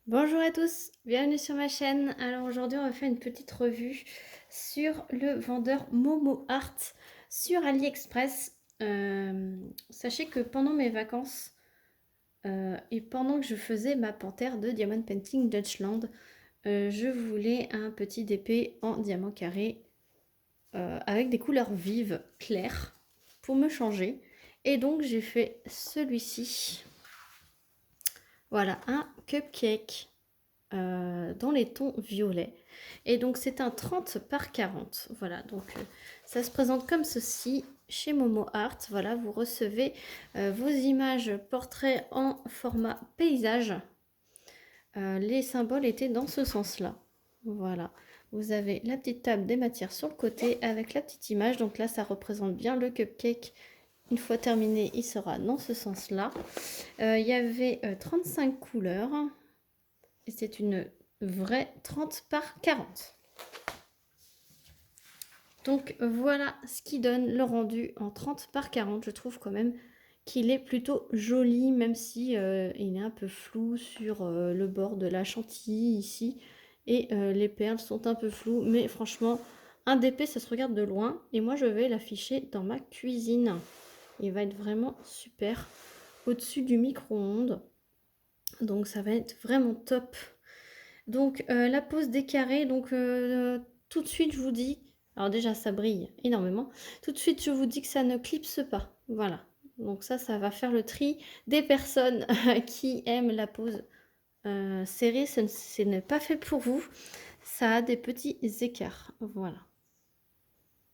Bonjour à tous, bienvenue sur ma chaîne. Alors aujourd'hui on va faire une petite revue sur le vendeur Momo Art sur AliExpress. Sachez que pendant mes vacances et pendant que je faisais ma panthère de Diamond Painting Dutchland, je voulais un petit DP en diamant carré avec des couleurs vives, claires, pour me changer. Et donc j'ai fait celui-ci. Voilà, un cupcake. Dans les tons violets. Et donc c'est un 30 par 40. Voilà, donc ça se présente comme ceci chez Momo Art. Voilà, vous recevez vos images portraits en format paysage. Les symboles étaient dans ce sens-là. Voilà, vous avez la petite table des matières sur le côté avec la petite image. Donc là, ça représente bien le cupcake. Une fois terminé, il sera dans ce sens-là. Il y avait 35 couleurs. Et c'est une vraie 30 par 40. Donc voilà ce qui donne le rendu en 30 par 40. Je trouve quand même qu'il est plutôt joli, même si il est un peu flou sur le bord de la chantilly ici. Et les perles sont un peu floues. Mais franchement, un DP, ça se regarde de loin. Et moi, je vais l'afficher dans ma cuisine. Il va être vraiment super au-dessus du micro-ondes. Donc ça va être vraiment top. Donc la pose des carrés, donc tout de suite je vous dis, alors déjà ça brille énormément, tout de suite je vous dis que ça ne clipse pas, voilà. Donc ça va faire le tri des personnes qui aiment la pose serrée, ce n'est pas fait pour vous, ça a des petits écarts, voilà.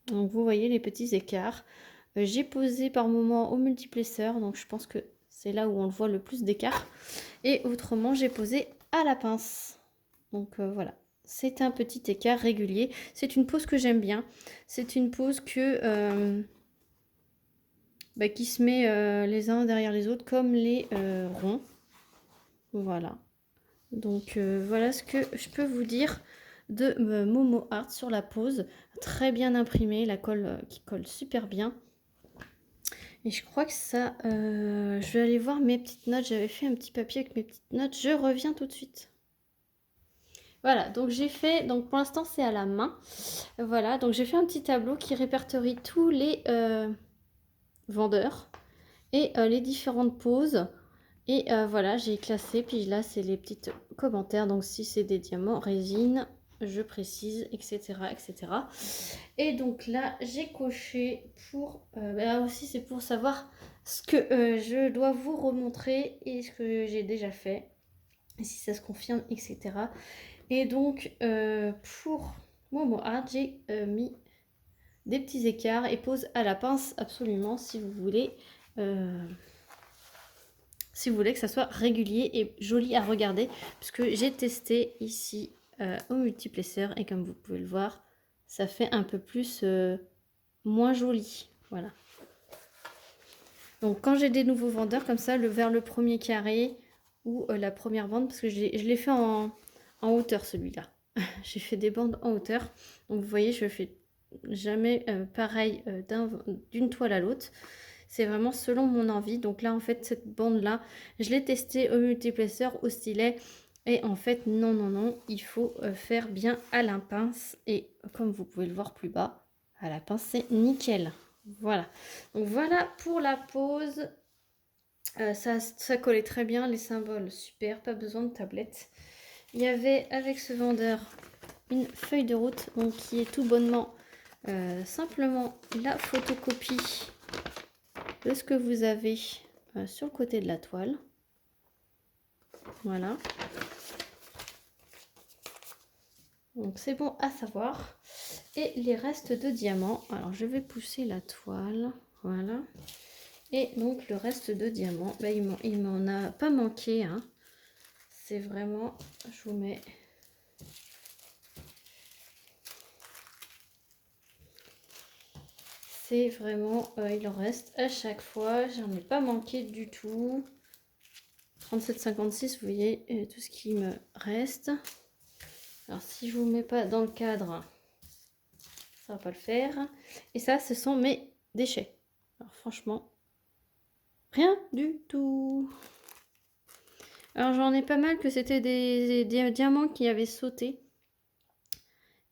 Donc vous voyez les petits écarts. J'ai posé par moment au multiplesseur, donc je pense que c'est là où on le voit le plus d'écart. Et autrement j'ai posé à la pince. Donc voilà, c'est un petit écart régulier. C'est une pose que j'aime bien. C'est une pose qui se met les uns derrière les autres comme les ronds. Voilà. Donc voilà ce que je peux vous dire de Momo Art sur la pose. Très bien imprimé, la colle qui colle super bien. Et je crois que ça... je vais aller voir mes petites notes. J'avais fait un petit papier avec mes petites notes. Je reviens tout de suite. Voilà, donc j'ai fait, donc pour l'instant c'est à la main. Voilà, donc j'ai fait un petit tableau qui répertorie tous les vendeurs et les différentes poses. Et voilà, j'ai classé, puis là c'est les petits commentaires. Donc si c'est des diamants, résine, je précise, etc. etc. Et donc là j'ai coché pour, là aussi c'est pour savoir ce que je dois vous remontrer et ce que j'ai déjà fait. Et si ça se confirme, etc. Et donc, pour Momo Art, j'ai mis des petits écarts et pose à la pince absolument si vous voulez que ça soit régulier et joli à regarder, puisque j'ai testé ici au multiplesseur et comme vous pouvez le voir, ça fait un peu plus moins joli. Voilà. Donc quand j'ai des nouveaux vendeurs comme ça, vers le premier carré ou la première bande, parce que je l'ai fait en hauteur celui-là. J'ai fait des bandes en hauteur. Donc vous voyez, je fais jamais pareil d'une toile à l'autre. C'est vraiment selon mon envie. Donc là, en fait, cette bande-là, je l'ai testée au multiplesseur, au stylet. Et en fait, non, non, non, il faut faire bien à la pince. Et comme vous pouvez le voir plus bas, à la pince, c'est nickel. Voilà. Donc voilà pour la pose. Ça collait très bien, les symboles, super, pas besoin de tablette. Il y avait avec ce vendeur une feuille de route, donc qui est tout bonnement simplement la photocopie de ce que vous avez sur le côté de la toile. Voilà. Donc c'est bon à savoir. Et les restes de diamants. Alors je vais pousser la toile. Voilà. Et donc le reste de diamants, il m'en a pas manqué. Hein. C'est vraiment, je vous mets... C'est vraiment, il en reste à chaque fois. J'en ai pas manqué du tout. 37,56, vous voyez tout ce qui me reste. Alors si je vous mets pas dans le cadre, ça va pas le faire. Et ça, ce sont mes déchets. Alors franchement, rien du tout. Alors j'en ai pas mal que c'était des diamants qui avaient sauté.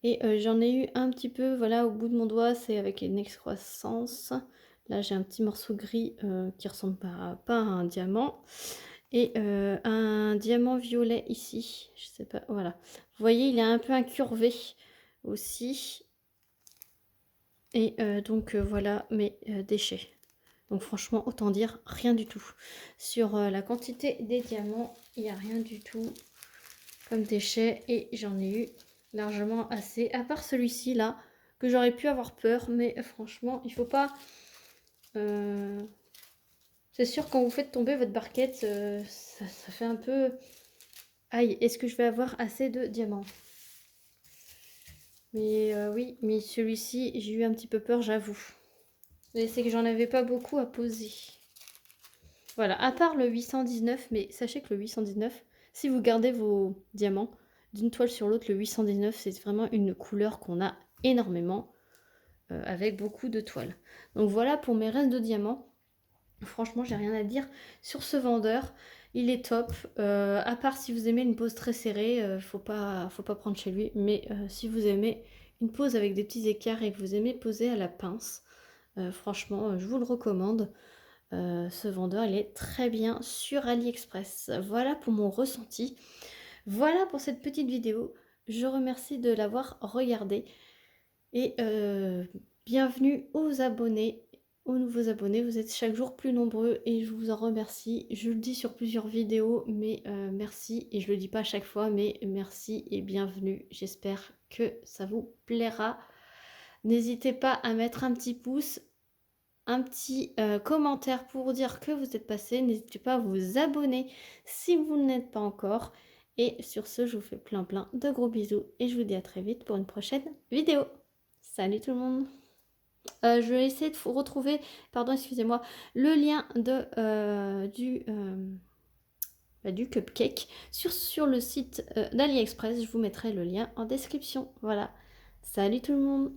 Et j'en ai eu un petit peu, voilà, au bout de mon doigt, c'est avec une excroissance. Là, j'ai un petit morceau gris qui ressemble pas à un diamant. Et un diamant violet ici, je sais pas, voilà. Vous voyez, il est un peu incurvé aussi. Et donc voilà mes déchets. Donc franchement, autant dire rien du tout. Sur la quantité des diamants, il n'y a rien du tout comme déchets. Et j'en ai eu largement assez. À part celui-ci là, que j'aurais pu avoir peur. Mais franchement, il faut pas... C'est sûr, quand vous faites tomber votre barquette, ça fait un peu... Aïe, est-ce que je vais avoir assez de diamants? Mais oui, mais celui-ci, j'ai eu un petit peu peur, j'avoue. Mais c'est que j'en avais pas beaucoup à poser. Voilà, à part le 819, mais sachez que le 819, si vous gardez vos diamants d'une toile sur l'autre, le 819, c'est vraiment une couleur qu'on a énormément avec beaucoup de toiles. Donc voilà pour mes restes de diamants. Franchement, j'ai rien à dire sur ce vendeur. Il est top. À part si vous aimez une pose très serrée, faut pas prendre chez lui. Mais si vous aimez une pose avec des petits écarts et que vous aimez poser à la pince, franchement, je vous le recommande. Ce vendeur, il est très bien sur AliExpress. Voilà pour mon ressenti. Voilà pour cette petite vidéo. Je remercie de l'avoir regardée. Et bienvenue aux abonnés, aux nouveaux abonnés. Vous êtes chaque jour plus nombreux et je vous en remercie. Je le dis sur plusieurs vidéos, mais merci. Et je le dis pas à chaque fois, mais merci et bienvenue. J'espère que ça vous plaira. N'hésitez pas à mettre un petit pouce, un petit commentaire pour dire que vous êtes passé. N'hésitez pas à vous abonner si vous ne l'êtes pas encore. Et sur ce, je vous fais plein de gros bisous et je vous dis à très vite pour une prochaine vidéo. Salut tout le monde. Je vais essayer de retrouver, pardon, excusez-moi, le lien du cupcake sur le site d'AliExpress. Je vous mettrai le lien en description. Voilà. Salut tout le monde.